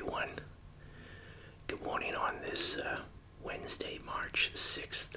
everyone. Good morning on this Wednesday, March 6th.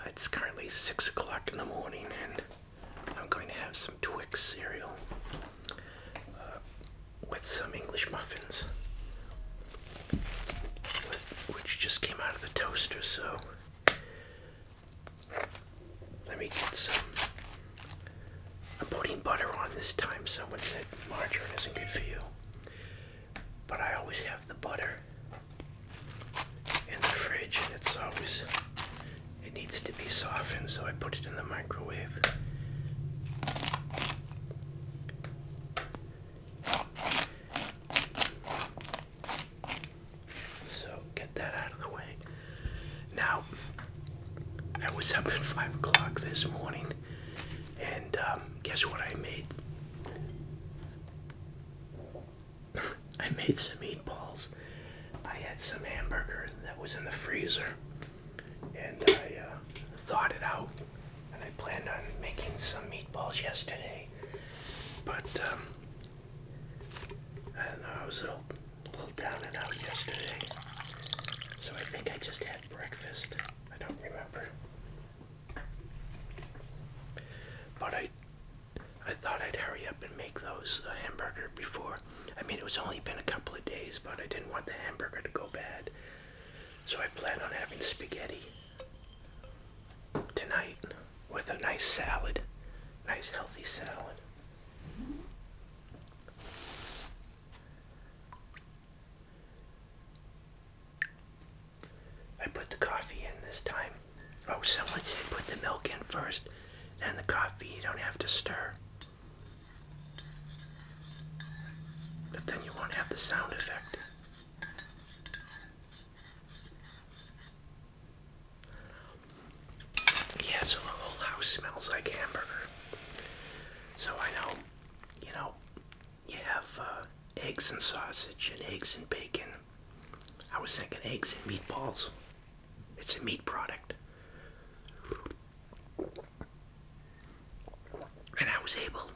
It's currently 6 o'clock in the morning, and I'm going to have some Twix cereal with some English muffins, which just came out of the toaster, so let me get some. I'm putting butter on this time. Someone said margarine isn't good for you, but I always have the butter in the fridge, and it needs to be softened, so I put it in the microwave. So get that out of the way. Now, I was up at 5 o'clock this morning, and guess what I made? I made some meatballs. I had some hamburger that was in the freezer, and I thawed it out, and I planned on making some meatballs yesterday, but I don't know, I was a little down and out yesterday, so I think I just had breakfast. I don't remember. But I thought I'd hurry up and make those hamburger before. I mean, it was only been a couple of days, but I didn't want the hamburger to go bad. So I plan on having spaghetti tonight with a nice salad, nice healthy salad. I put the coffee in this time. Oh, someone said put the milk in first, and the coffee, you don't have to stir. But then you won't have the sound effect. Yeah, so the whole house smells like hamburger. So I know, you have eggs and sausage and eggs and bacon. I was thinking eggs and meatballs. It's a meat product. And I was able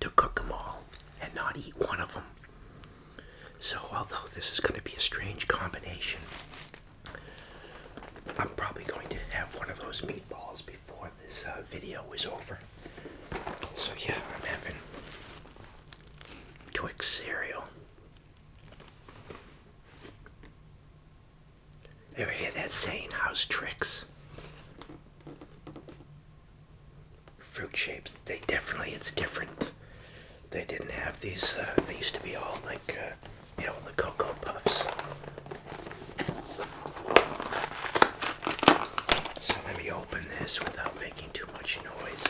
to cook them all and not eat one of them. So although this is going to be a strange combination, I'm probably going to have one of those meatballs before this video is over. So yeah, I'm having Twix cereal. Ever hear that saying, how's Trix? Fruit shapes, it's different. They didn't have these, they used to be all like, the Cocoa Puffs. So let me open this without making too much noise.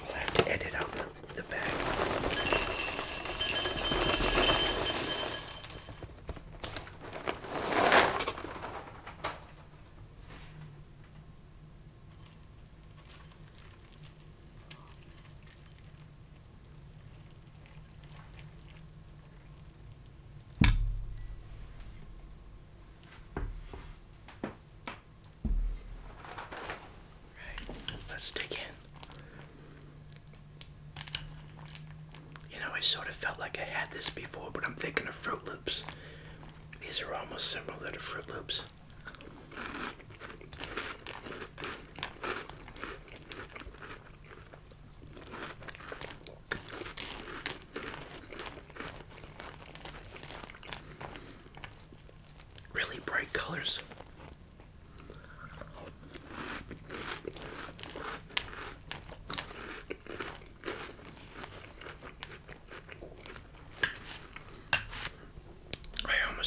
I'll have to edit out the bag. Let's dig in. I sort of felt like I had this before, but I'm thinking of Fruit Loops. These are almost similar to Fruit Loops. Really bright colors.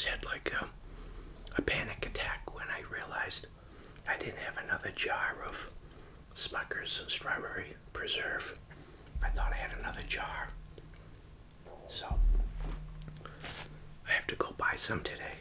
Had like a panic attack when I realized I didn't have another jar of Smucker's strawberry preserve. I thought I had another jar, so I have to go buy some today.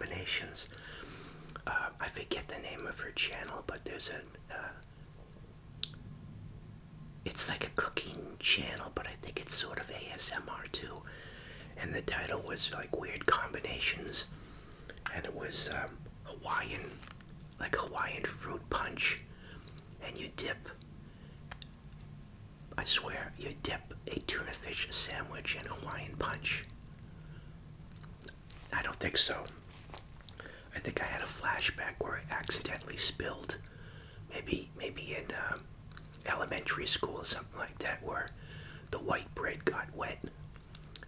combinations. I forget the name of her channel, but there's it's like a cooking channel, but I think it's sort of ASMR too. And the title was like Weird Combinations, and it was Hawaiian fruit punch, and you dip. I swear, you dip a tuna fish sandwich in Hawaiian punch. I don't think so. I think I had a flashback where I accidentally spilled, maybe in elementary school or something like that, where the white bread got wet,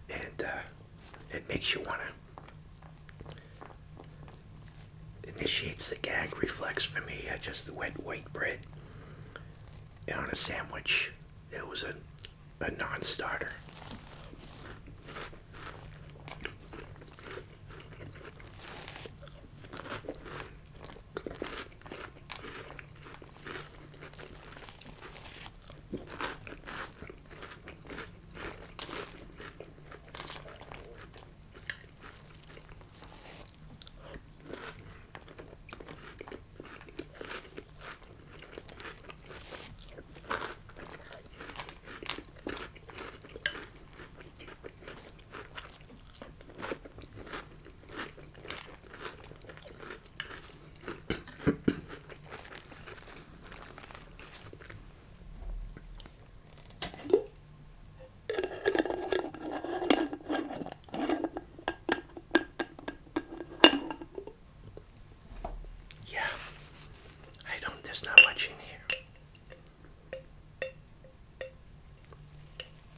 and it makes you want to, initiates the gag reflex for me. Just the wet white bread on a sandwich. It was a non-starter. There's not much in here.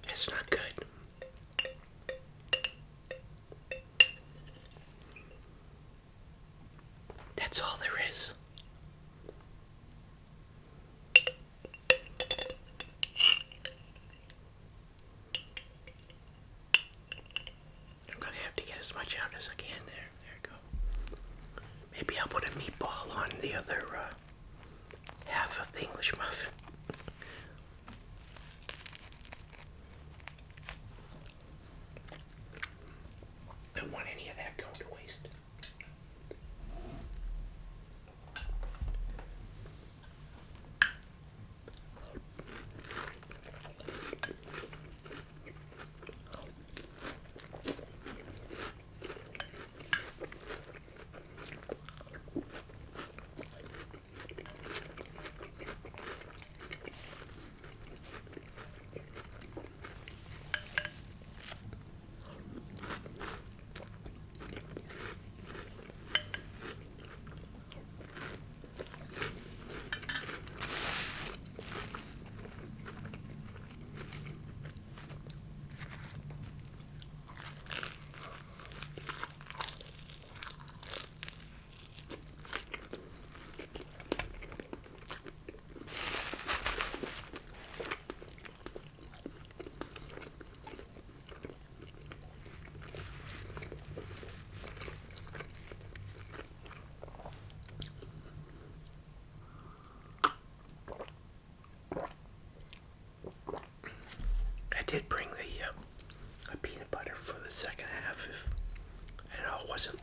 It's not good. That's all there is. I'm gonna have to get as much out as I can there. There you go. Maybe I'll put a meatball on the other half of the English muffin. I don't want any of that going to waste. I did bring the peanut butter for the second half. If I know it wasn't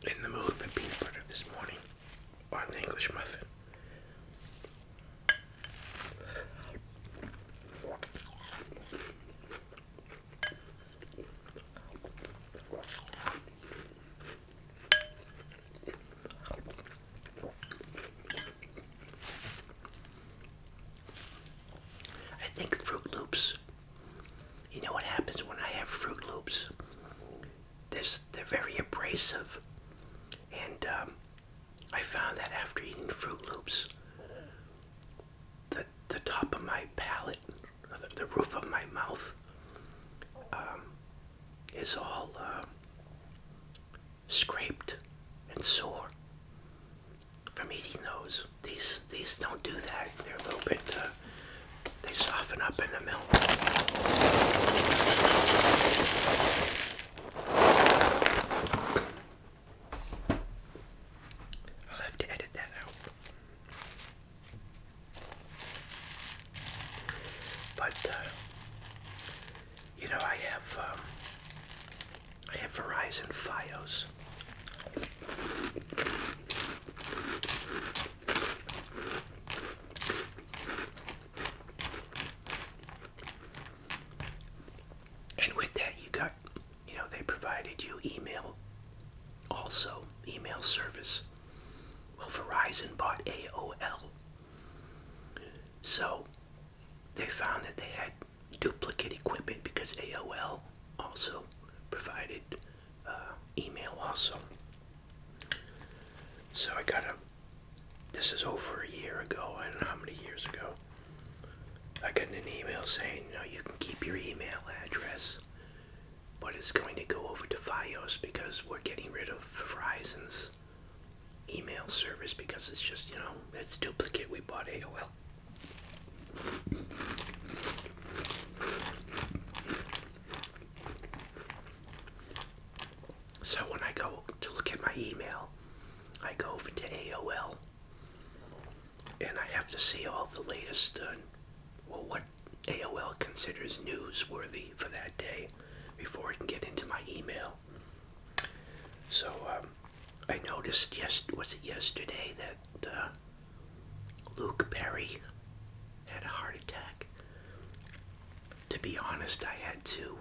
in the mood for peanut butter this morning on the English muffin. I think Fruit Loops, you know what happens when I have Fruit Loops? They're very abrasive, and I found that after eating Fruit Loops, the top of my palate, or the roof of my mouth, is all scraped and sore from eating those. These don't do that. They're a little bit, they soften up in the milk. I'll have to edit that out. But, you know, I have Verizon Fios. And with that, you got, they provided you email, also email service. Well, Verizon bought AOL. So they found that they had duplicate equipment because AOL also provided email also. So this is over a year ago, I don't know how many years ago, I got an email saying, you can keep your email address, but it's going to go over to Fios because we're getting rid of Verizon's email service because it's just, it's duplicate. We bought AOL. So when I go to look at my email, I go over to AOL and I have to see all the latest, what AOL considers newsworthy for that day before I can get into my email. So I noticed yesterday that Luke Perry had a heart attack. To be honest, I had to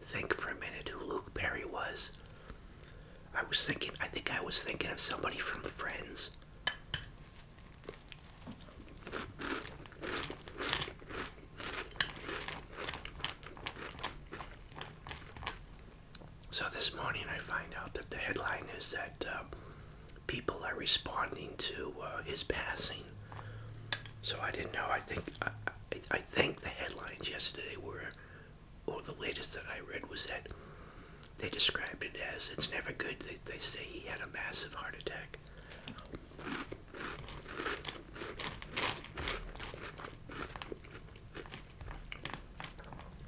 think for a minute who Luke Perry was. I think I was thinking of somebody from Friends. So this morning I find out that the headline is that people are responding to his passing. So I didn't know. I think the headlines yesterday were, or the latest that I read was that they described it as, it's never good. They say he had a massive heart attack.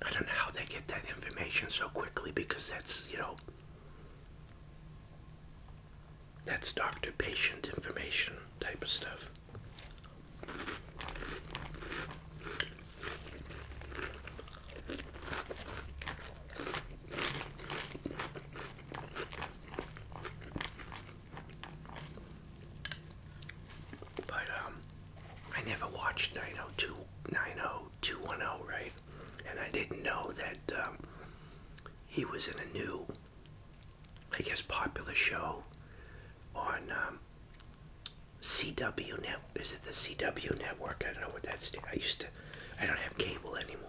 I don't know how they get that information so quickly because that's, that's doctor-patient information type of stuff. I never watched 90210, right? And I didn't know that he was in a new, I guess, popular show on CW Net. Is it the CW network? I don't know what that's. I don't have cable anymore.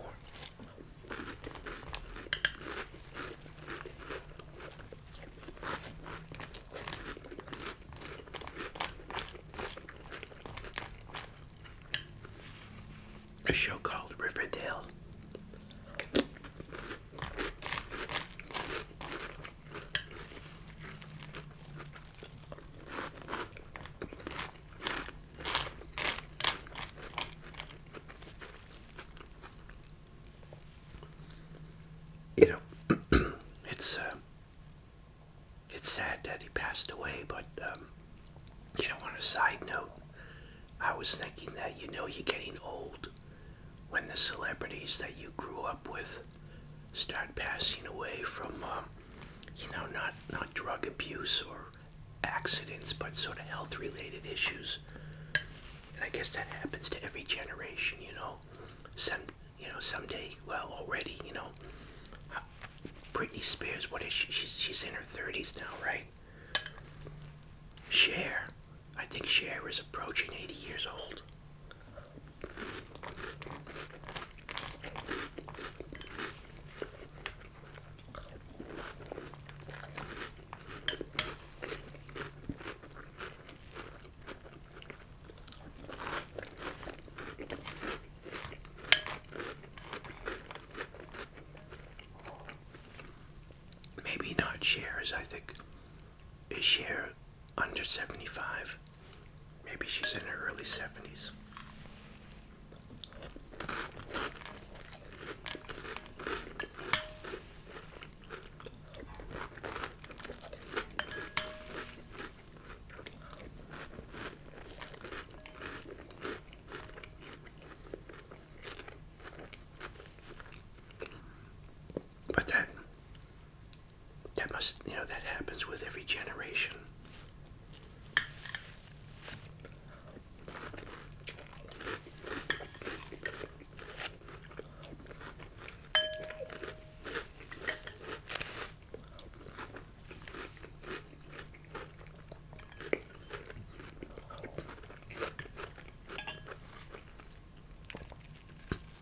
A show called Riverdale. It's sad that he passed away, but on a side note, I was thinking that you're getting old when the celebrities that you grew up with start passing away from, not drug abuse or accidents, but sort of health-related issues. And I guess that happens to every generation, someday, well, already, Britney Spears, what is she? She's in her 30s now, right? Cher. I think Cher is approaching 80 years old. Maybe not Cher's, I think. Is Cher under 75? Maybe she's in her early 70s. But that that happens with every generation.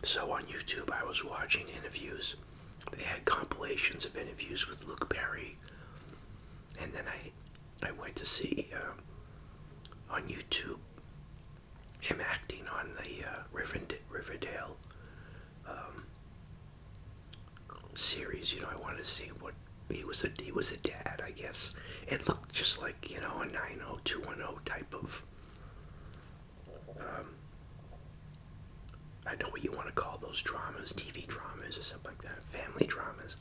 So on YouTube, I was watching interviews. They had compilations of interviews with Luke Perry, and then I went to see on YouTube him acting on the Riverdale series. I wanted to see what he was a dad, I guess. It looked just like a 90210 type of. I know what you want to call those dramas, TV dramas or something like that, family dramas.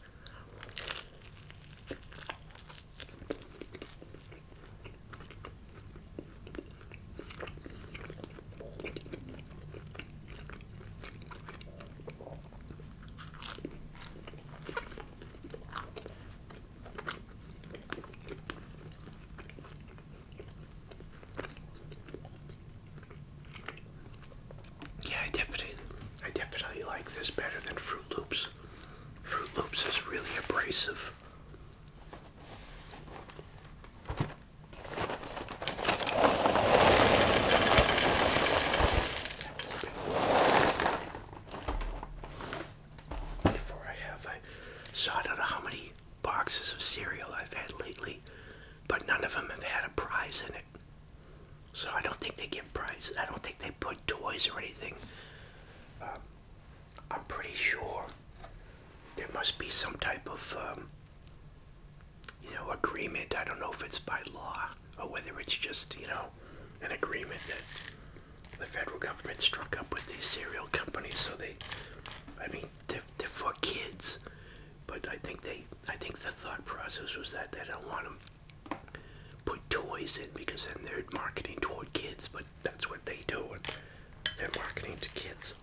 I definitely like this better than Fruit Loops. Fruit Loops is really abrasive. So I don't know how many boxes of cereal I've had lately, but none of them have had a prize in it. So I don't think they give prizes. I don't think they put toys or anything. I'm pretty sure there must be some type of, agreement. I don't know if it's by law or whether it's just, an agreement that the federal government struck up with these cereal companies. So they're for kids, but I think the thought process was that they don't want them put toys in because then they're marketing toward kids. But that's what they do. They're marketing to kids.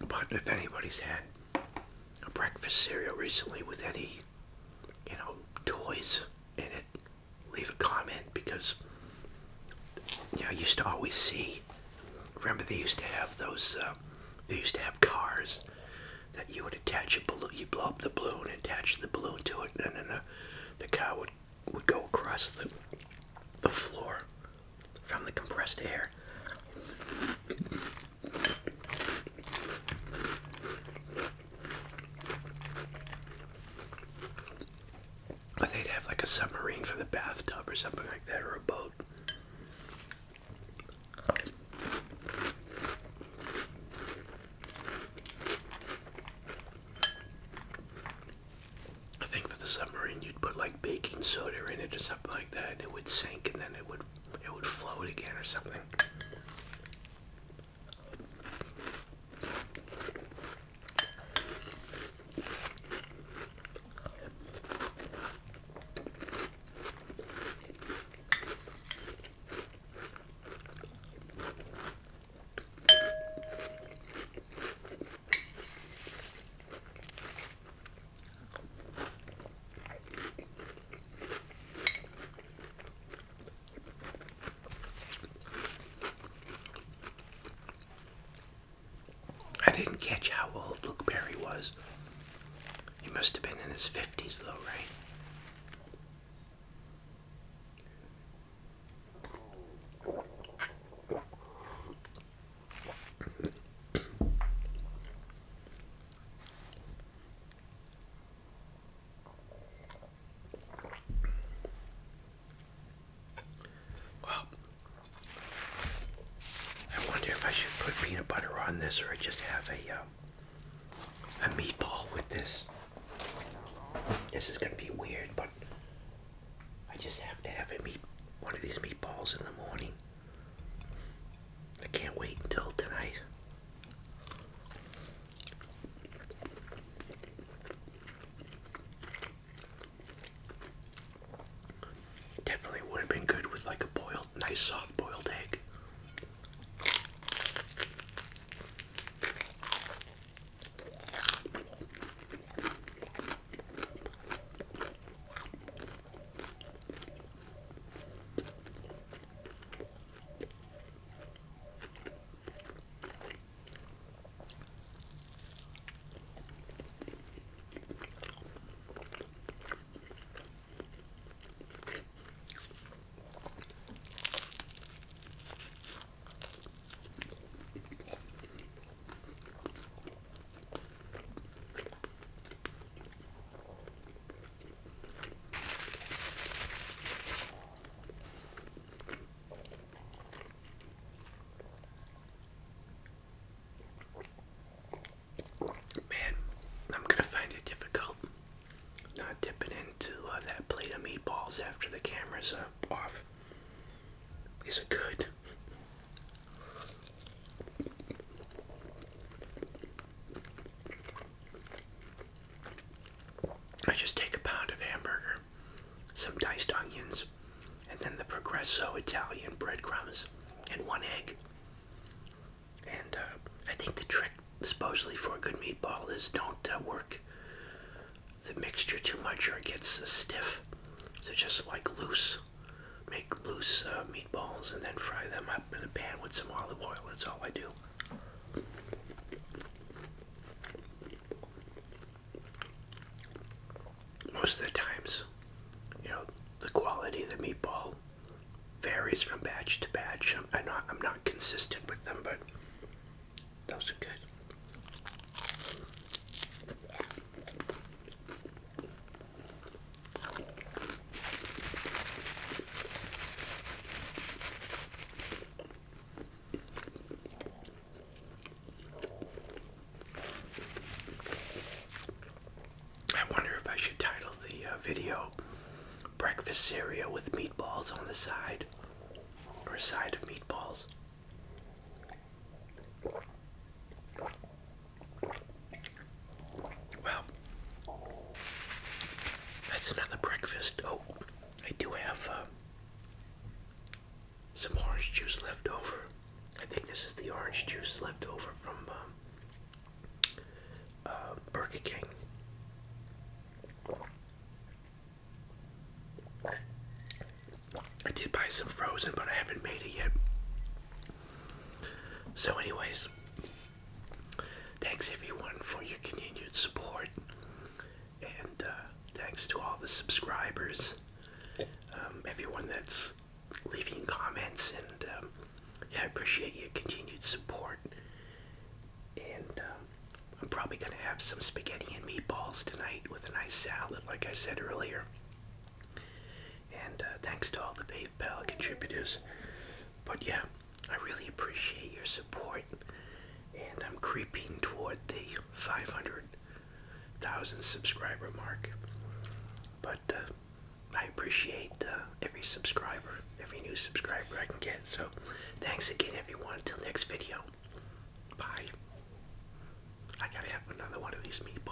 But if anybody's had a breakfast cereal recently with any, toys in it, leave a comment, because, I used to always see, remember they used to have those, they used to have cars that you would attach a balloon, you blow up the balloon, attach the balloon to it, and then the car would go across the floor from the compressed air. Or they'd have like a submarine for the bathtub or something like that, or a boat. I think for the submarine you'd put like baking soda in it or something like that, and it would sink, and then it would float again or something. I didn't catch how old Luke Perry was. He must have been in his 50s though, right? Well, I wonder if I should put peanut butter on this or just have a meatball with this. This is gonna be weird, but I just have to have one of these meatballs in the morning. I can't wait until tonight. nice soft-boiled egg. Man, I'm gonna find it difficult not dipping into that plate of meatballs after the camera's off. Is it good? I just take a pound of hamburger, some diced onions, and then the Progresso Italian breadcrumbs, and one egg. And I think the trick, supposedly for a good meatball, is don't work the mixture too much or it gets stiff. So just like make loose meatballs and then fry them up in a pan with some olive oil. That's all I do. Most of the times, the quality of the meatball varies from batch to batch. I'm not consistent with them, but those are good. I wonder if I should title the video breakfast cereal with meatballs on the side, or a side of meatballs. Well, that's another breakfast. Oh, I do have some orange juice left over. I think this is the orange juice left over from Burger King. I did buy some frozen, but I haven't made it yet. So anyways, thanks everyone for your continued support, and thanks to all the subscribers, everyone that's leaving comments, and I appreciate your continued support. And I'm probably going to have some spaghetti and meatballs tonight with a nice salad, like I said earlier. And thanks to all the PayPal contributors. But yeah, I really appreciate your support. And I'm creeping toward the 500,000 subscriber mark. But I appreciate every subscriber, every new subscriber I can get. So thanks again, everyone. Until next video. Bye. I gotta have another one of these meatballs.